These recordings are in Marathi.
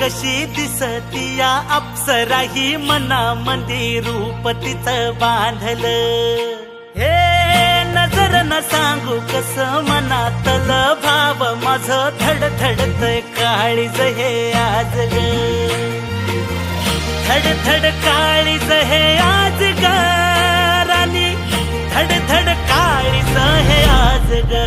कशी दिसती या अप्सरा ही मनामंदी रूप तिचं बांधलं. हे नजर न सांगू कस मनातल भाव माझं धडधडतय काळीज हे आज ग. धडधड काळीज हे आज ग राणी, धडधड काळीज हे आज ग.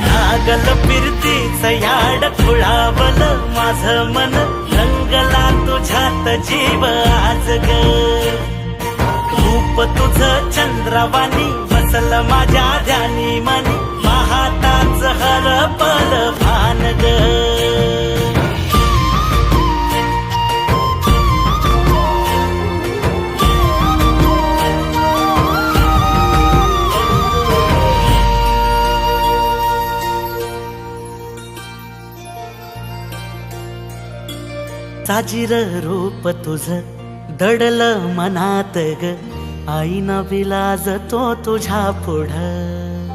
लागल फिरतीच याड खुळावल माझं मन, रंगला तुझ्यात जीव आज ग. रूप तुझं चंद्रवाणी बसल माझ्या ध्यानी मनी, पाहताच हरपल भान ग. साजीर रूप तुझं दडलं मनात ग, आईना विलाज तो तुझ्या पुढं.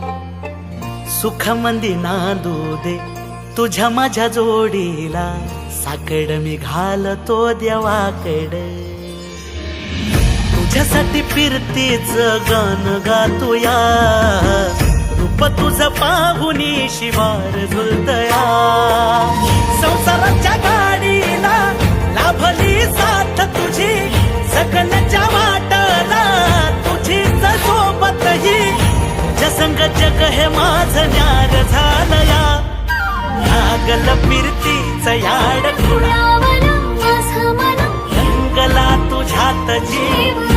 सुख मंदी नांदू दे तुझ्या माझ्या जोडीला, साकड मी घालतो देवाकड. तुझ्यासाठी फिरतीच गान गातोया, रूप तुझं पाहुनी शिवार झुलतया. संसाराच्या गाडीला लाभली साथ तुझी, सकलच्या वाटला तुझीच सोबत ही. तुझ्या संग जग हे माझं न्यार झालया, लागल फिरतीच याड खुळावलं माझं मन, रंगला तुझ्यात जीव